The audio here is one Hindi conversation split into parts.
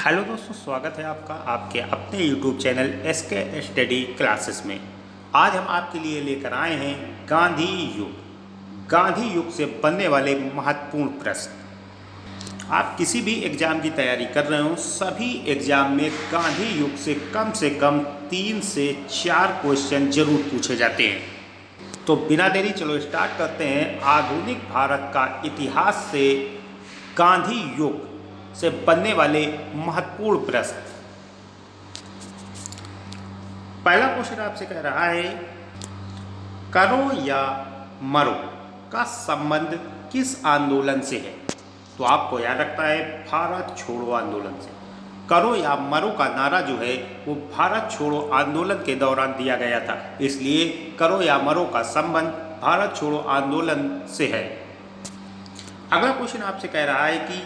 हेलो दोस्तों, स्वागत है आपका आपके अपने YouTube channel SK study classes में। आज हम आपके लिए लेकर आए हैं गांधी युग। गांधी युग से बनने वाले महत्वपूर्ण प्रश्न। आप किसी भी एग्ज़ाम की तैयारी कर रहे हो, सभी एग्ज़ाम में गांधी युग से कम 3 से 4 क्वेश्चन जरूर पूछे जाते हैं। तो बिना देरी चलो स्टार्ट करते हैं आधुनिक भारत का इतिहास से गांधी युग से बनने वाले महत्वपूर्ण प्रश्न। पहला क्वेश्चन आपसे कह रहा है, करो या मरो का संबंध किस आंदोलन से है? तो आपको याद रखना है भारत छोड़ो आंदोलन से। करो या मरो का नारा जो है वो भारत छोड़ो आंदोलन के दौरान दिया गया था, इसलिए करो या मरो का संबंध भारत छोड़ो आंदोलन से है। अगला क्वेश्चन आपसे कह रहा है कि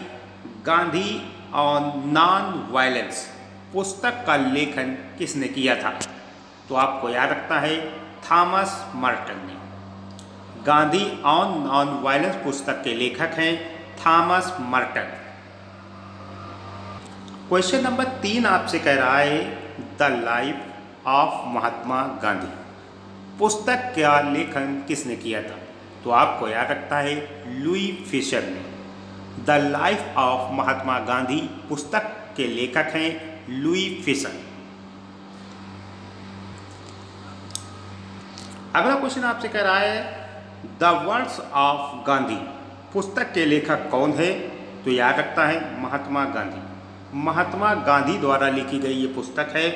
गांधी ऑन नॉन वायलेंस पुस्तक का लेखन किसने किया था? तो आपको याद रखना है थॉमस मर्टन ने। गांधी ऑन नॉन वायलेंस पुस्तक के लेखक हैं थॉमस मर्टन। क्वेश्चन नंबर 3 आपसे कह रहा है the life of Mahatma Gandhi पुस्तक का लेखन किसने किया था? तो आपको याद रखना है लुई फिशर ने। The life of Mahatma Gandhi पुस्तक के लेखक हैं लुई फिशर। अगला क्वेश्चन आपसे कह रहा है द वर्ड्स ऑफ गांधी पुस्तक के लेखक कौन है? तो याद रखता है महात्मा गांधी। महात्मा गांधी द्वारा लिखी गई ये पुस्तक है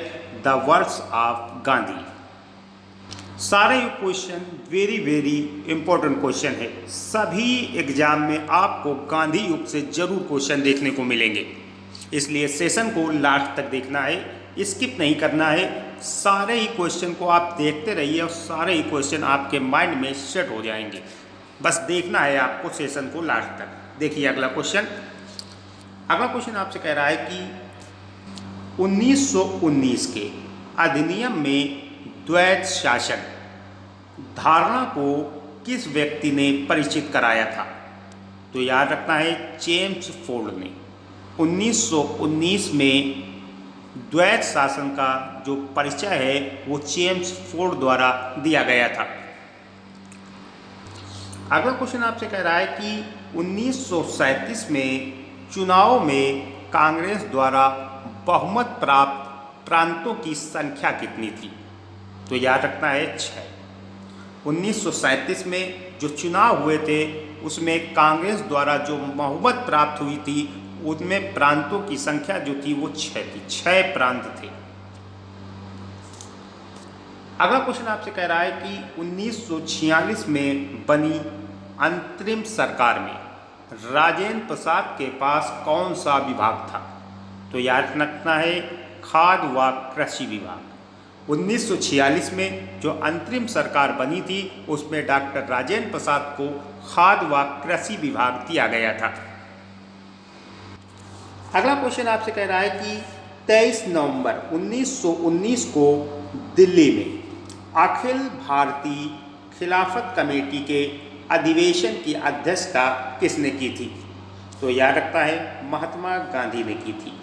द वर्ड्स ऑफ गांधी। सारे क्वेश्चन वेरी इंपॉर्टेंट क्वेश्चन है। सभी एग्जाम में आपको गांधी युग से जरूर क्वेश्चन देखने को मिलेंगे, इसलिए सेशन को लास्ट तक देखना है, स्किप नहीं करना है। सारे ही क्वेश्चन को आप देखते रहिए और सारे ही क्वेश्चन आपके माइंड में सेट हो जाएंगे। बस देखना है आपको सेशन को लास्ट तक। देखिए अगला क्वेश्चन आपसे कह रहा है कि 1919 के अधिनियम में द्वैत शासन धारणा को किस व्यक्ति ने परिचित कराया था? तो याद रखना है जेम्स फोर्ड ने। 1919 में द्वैत शासन का जो परिचय है वो जेम्स फोर्ड द्वारा दिया गया था। अगला क्वेश्चन आपसे कह रहा है कि 1937 में चुनाव में कांग्रेस द्वारा बहुमत प्राप्त प्रांतों की संख्या कितनी थी? तो याद रखना है 6। 1937 में जो चुनाव हुए थे उसमें कांग्रेस द्वारा जो बहुमत प्राप्त हुई थी उनमें प्रांतों की संख्या जो थी वो 6 थी। 6 प्रांत थे। अगला क्वेश्चन आपसे कह रहा है कि 1946 में बनी अंतरिम सरकार में राजेंद्र प्रसाद के पास कौन सा विभाग था? तो याद रखना है खाद्य व कृषि विभाग। 1946 में जो अंतरिम सरकार बनी थी उसमें डॉक्टर राजेंद्र प्रसाद को खाद्य व कृषि विभाग दिया गया था। अगला क्वेश्चन आपसे कह रहा है कि 23 नवंबर 1919 को दिल्ली में अखिल भारतीय खिलाफत कमेटी के अधिवेशन की अध्यक्षता किसने की थी? तो याद रखता है महात्मा गांधी ने की थी।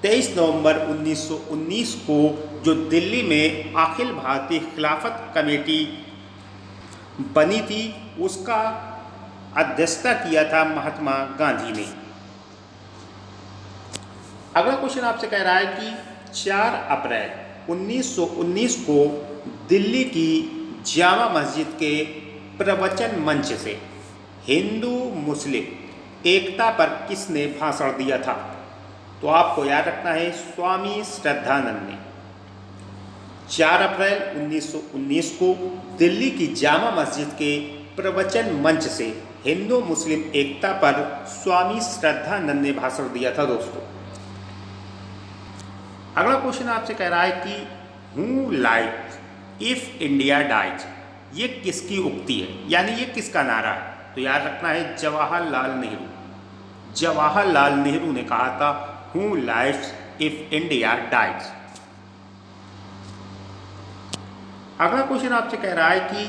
23 नवंबर 1919 को जो दिल्ली में अखिल भारतीय खिलाफत कमेटी बनी थी उसका अध्यक्षता किया था महात्मा गांधी ने। अगला क्वेश्चन आपसे कह रहा है कि 4 अप्रैल 1919 को दिल्ली की जामा मस्जिद के प्रवचन मंच से हिंदू मुस्लिम एकता पर किसने भाषण दिया था? तो आपको याद रखना है स्वामी श्रद्धानंद ने। 4 अप्रैल 1919 को दिल्ली की जामा मस्जिद के प्रवचन मंच से हिंदू मुस्लिम एकता पर स्वामी श्रद्धानंद ने भाषण दिया था दोस्तों। अगला क्वेश्चन आपसे कह रहा है कि who life if India dies ये किसकी उक्ति है, यानी ये किसका नारा है? तो याद रखना है जवाहरलाल नेहरू। जवाहरलाल नेहरू ने कहा था who life if India dies. अगला क्वेश्चन आपसे कह रहा है कि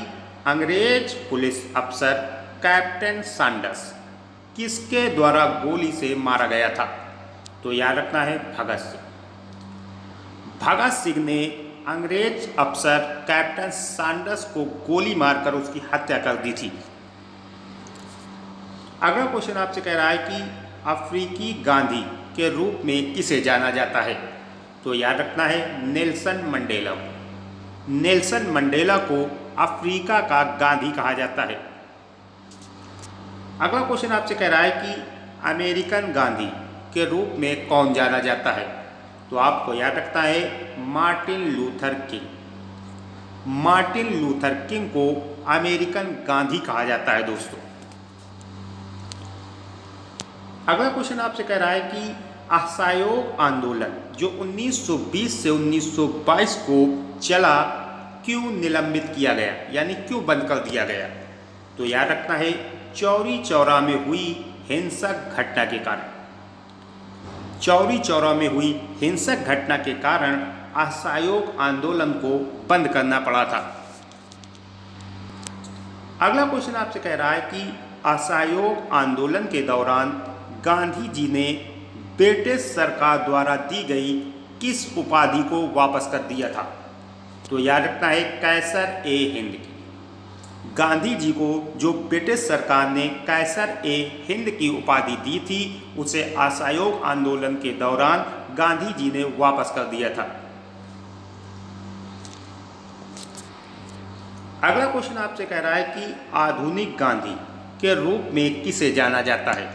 अंग्रेज पुलिस अफसर कैप्टन सैंडर्स किसके द्वारा गोली से मारा गया था? तो तो याद रखना है भगत सिंह। भगत सिंह ने अंग्रेज अफसर कैप्टन सैंडर्स को गोली मारकर उसकी हत्या कर दी थी। अगला क्वेश्चन आपसे कह रहा है कि अफ्रीकी गांधी के रूप में किसे जाना जाता है? तो याद रखना है नेल्सन मंडेला को। नेल्सन मंडेला को अफ्रीका का गांधी कहा जाता है। अगला क्वेश्चन आपसे कह रहा है कि अमेरिकन गांधी के रूप में कौन जाना जाता है? तो आपको याद रखना है Martin Luther king. Martin Luther king को अमेरिकन गांधी कहा जाता है दोस्तों। अगला क्वेश्चन आपसे कह रहा है कि असहयोग आंदोलन जो 1920 से 1922 को चला क्यों निलंबित किया गया, यानी क्यों बंद कर दिया गया? तो याद रखना है चौरी चौरा में हुई हिंसक घटना के कारण। चौरी चौरा में हुई हिंसक घटना के कारण असहयोग आंदोलन को बंद करना पड़ा था। अगला क्वेश्चन आपसे कह रहा है कि असहयोग आंदोलन के दौरान गांधी जी ने ब्रिटिश सरकार द्वारा दी गई किस उपाधि को वापस कर दिया था? तो याद रखना है कैसर ए हिंद की। गांधी जी को जो ब्रिटिश सरकार ने कैसर ए हिंद की उपाधि दी थी उसे असहयोग आंदोलन के दौरान गांधी जी ने वापस कर दिया था। अगला क्वेश्चन आपसे कह रहा है कि आधुनिक गांधी के रूप में किसे जाना जाता है?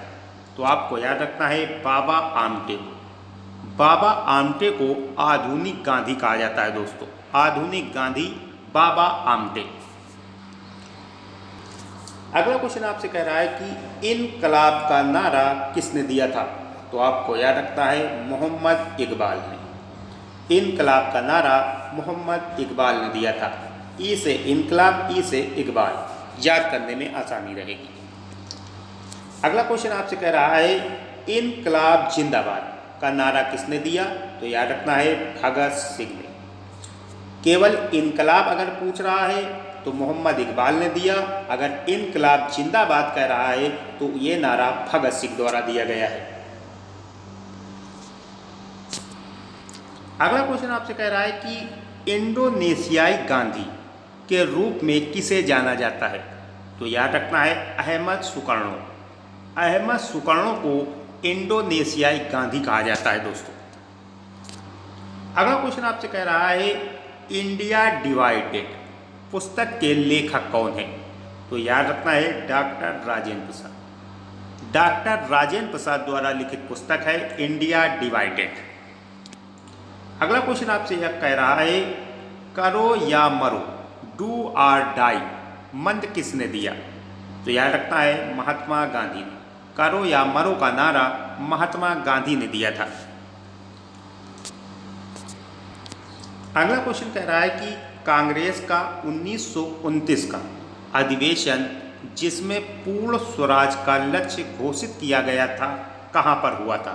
तो आपको याद रखना है बाबा आमटे को। बाबा आमटे को आधुनिक गांधी कहा जाता है दोस्तों। आधुनिक गांधी बाबा आमटे। अगला क्वेश्चन आपसे कह रहा है कि इनकलाब का नारा किसने दिया था? तो आपको याद रखना है मोहम्मद इकबाल ने। इनकलाब का नारा मोहम्मद इकबाल ने दिया था। ई से इनकलाब, ई से इकबाल, याद करने में आसानी रहेगी। अगला क्वेश्चन आपसे कह रहा है इनकलाब जिंदाबाद का नारा किसने दिया? तो याद रखना है भगत सिंह ने। केवल इनकलाब अगर पूछ रहा है तो मोहम्मद इकबाल ने दिया। अगर इनकलाब जिंदाबाद कह रहा है तो ये नारा भगत सिंह द्वारा दिया गया है। अगला क्वेश्चन आपसे कह रहा है कि इंडोनेशियाई गांधी के रूप में किसे जाना जाता है? तो याद रखना है अहमद सुकर्णो। अहमद सुकर्णो को इंडोनेशियाई गांधी कहा जाता है दोस्तों। अगला क्वेश्चन आपसे कह रहा है इंडिया डिवाइडेड पुस्तक के लेखक कौन है? तो याद रखना है डॉक्टर राजेंद्र प्रसाद। डॉक्टर राजेंद्र प्रसाद द्वारा लिखित पुस्तक है इंडिया डिवाइडेड। अगला क्वेश्चन आपसे यह कह रहा है करो या मरो, डू और डाई मंत्र किसने दिया? तो याद रखना है महात्मा गांधी ने। करो या मरो का नारा महात्मा गांधी ने दिया था। अगला क्वेश्चन कह रहा है कि कांग्रेस का 1929 का अधिवेशन जिसमें पूर्ण स्वराज का लक्ष्य घोषित किया गया था कहाँ पर हुआ था?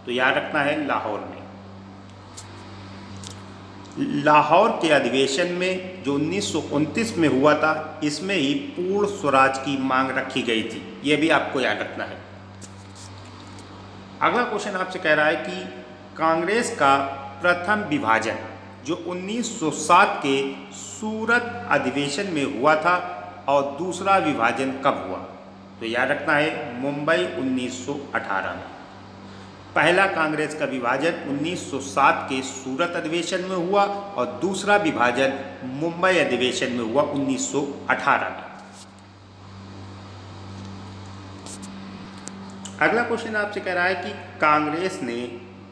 तो याद रखना है लाहौर में। लाहौर के अधिवेशन में जो 1929 में हुआ था इसमें ही पूर्ण स्वराज की मांग रखी गई थी। ये भी आपको याद रखना है। अगला क्वेश्चन आपसे कह रहा है कि कांग्रेस का प्रथम विभाजन जो 1907 के सूरत अधिवेशन में हुआ था और दूसरा विभाजन कब हुआ? तो याद रखना है मुंबई 1918 में। पहला कांग्रेस का विभाजन 1907 के सूरत अधिवेशन में हुआ और दूसरा विभाजन मुंबई अधिवेशन में हुआ 1918 में। अगला क्वेश्चन आपसे कह रहा है कि कांग्रेस ने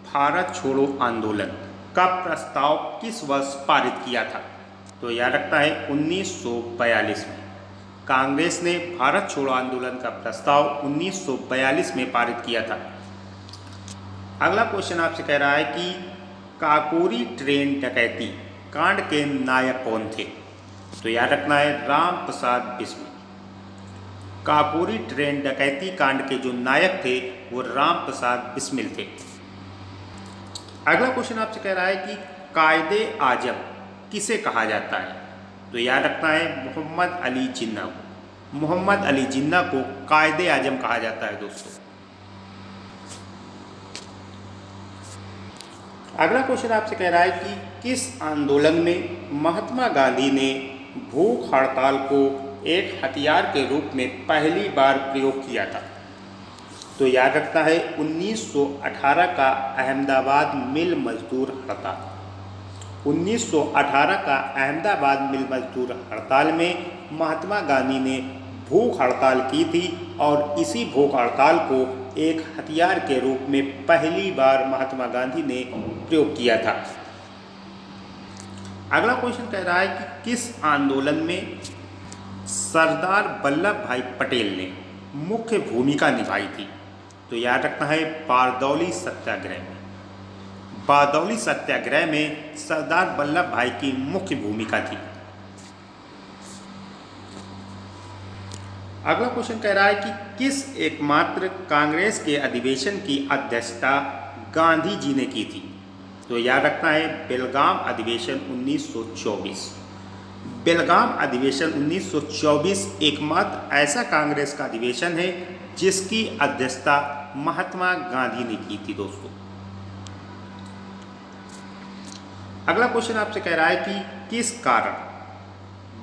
भारत छोड़ो आंदोलन का प्रस्ताव किस वर्ष पारित किया था? तो याद रखना है 1942 में। कांग्रेस ने भारत छोड़ो आंदोलन का प्रस्ताव 1942 में पारित किया था। अगला क्वेश्चन आपसे कह रहा है कि काकोरी ट्रेन डकैती कांड के नायक कौन थे? तो याद रखना है राम प्रसाद बिस्मिल। काकोरी ट्रेन डकैती कांड के जो नायक थे वो राम प्रसाद बिस्मिल थे। अगला क्वेश्चन आपसे कह रहा है कि कायदे आजम किसे कहा जाता है? तो याद रखना है मोहम्मद अली जिन्ना को। मोहम्मद अली जिन्ना को कायदे आजम कहा जाता है दोस्तों। अगला क्वेश्चन आपसे कह रहा है कि किस आंदोलन में महात्मा गांधी ने भूख हड़ताल को एक हथियार के रूप में पहली बार प्रयोग किया था? तो याद रखना है 1918 का अहमदाबाद मिल मजदूर हड़ताल। 1918 का अहमदाबाद मिल मजदूर हड़ताल में महात्मा गांधी ने भूख हड़ताल की थी और इसी भूख हड़ताल को एक हथियार के रूप में पहली बार महात्मा गांधी ने प्रयोग किया था। अगला क्वेश्चन कह रहा है कि किस आंदोलन में सरदार वल्लभ भाई पटेल ने मुख्य भूमिका निभाई थी? तो याद रखना है बारदौली सत्याग्रह में। बारदौली सत्याग्रह में सरदार वल्लभ भाई की मुख्य भूमिका थी। अगला क्वेश्चन कह रहा है कि किस एकमात्र कांग्रेस के अधिवेशन की अध्यक्षता गांधी जी ने की थी? तो याद रखना है बेलगाम अधिवेशन 1924। बेलगाम अधिवेशन 1924 एकमात्र ऐसा कांग्रेस का अधिवेशन है जिसकी अध्यक्षता महात्मा गांधी ने की थी दोस्तों। अगला क्वेश्चन आपसे कह रहा है कि किस कारण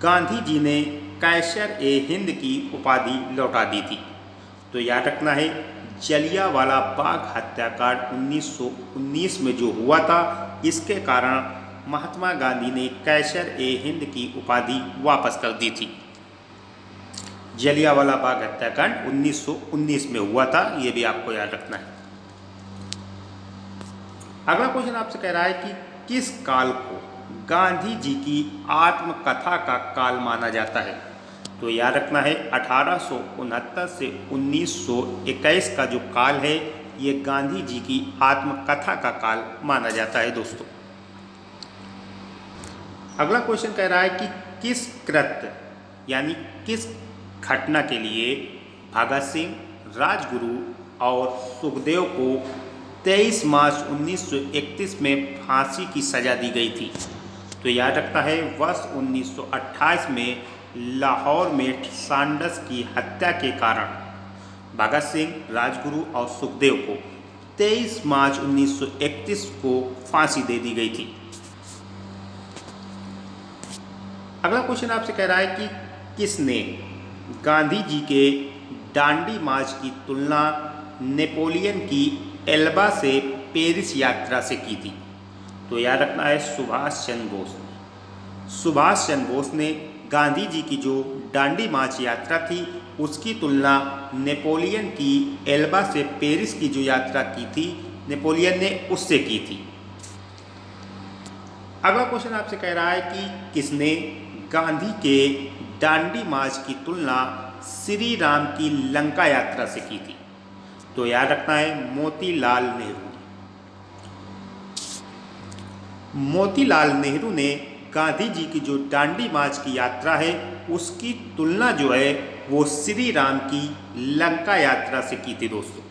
गांधी जी ने कैसर ए हिंद की उपाधि लौटा दी थी? तो याद रखना है जलियांवाला बाग हत्याकांड 1919 में जो हुआ था, इसके कारण महात्मा गांधी ने कैसर ए हिंद की उपाधि वापस कर दी थी। जलियांवाला बाग हत्याकांड 1919 में हुआ था, ये भी आपको याद रखना है। अगला क्वेश्चन आपसे कह रहा है कि किस काल को गांधी जी की आत्मकथा का काल माना जाता है? तो याद रखना है 1869 से 1921 का जो काल है, ये गांधी जी की आत्मकथा का काल माना जाता है दोस्तों। अगला क्वेश्चन कह रहा है कि किस कृत्य यानी किस घटना के लिए भगत सिंह, राजगुरु और सुखदेव को 23 मार्च 1931 में फांसी की सजा दी गई थी? तो याद रखना है वर्ष 1928 में लाहौर में सांडस की हत्या के कारण भगत सिंह, राजगुरु और सुखदेव को 23 मार्च 1931 को फांसी दे दी गई थी। अगला क्वेश्चन आपसे कह रहा है कि किसने गांधी जी के दांडी मार्च की तुलना नेपोलियन की एल्बा से पेरिस यात्रा से की थी? तो याद रखना है सुभाष चंद्र बोस ने। सुभाष चंद्र बोस ने गांधी जी की जो दांडी मार्च यात्रा थी, उसकी तुलना नेपोलियन की एल्बा से पेरिस की जो यात्रा की थी, नेपोलियन ने उससे की थी। अगला क्वेश्चन आपसे कह रहा है कि किसने गांधी के दांडी मार्च की तुलना श्री राम की लंका यात्रा से की थी? तो याद रखना है मोतीलाल नेहरू। मोतीलाल नेहरू ने गांधी जी की जो दांडी मार्च की यात्रा है, उसकी तुलना जो है वो श्री राम की लंका यात्रा से की थी दोस्तों।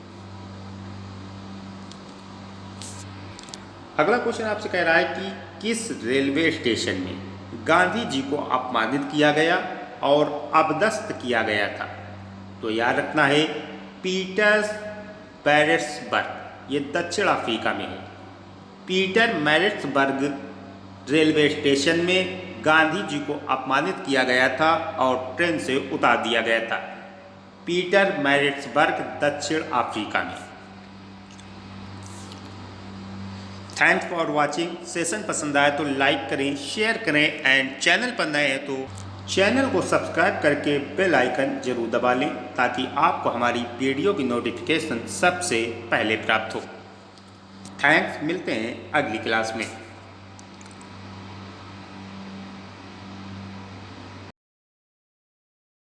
अगला क्वेश्चन आपसे कह रहा है कि किस रेलवे स्टेशन में गांधी जी को अपमानित किया गया और अपदस्थ किया गया था? तो याद रखना है पीटर्सबर्ग, ये दक्षिण अफ्रीका में है। पीटरमैरिट्सबर्ग रेलवे स्टेशन में गांधी जी को अपमानित किया गया था और ट्रेन से उतार दिया गया था। पीटरमैरिट्सबर्ग दक्षिण अफ्रीका में। Thanks for watching. सेशन पसंद आए तो लाइक करें, शेयर करें एंड चैनल पर नए हैं तो चैनल को सब्सक्राइब करके बेल आइकन जरूर दबा लें ताकि आपको हमारी वीडियो की नोटिफिकेशन सबसे पहले प्राप्त हो। थैंक्स, मिलते हैं अगली क्लास में।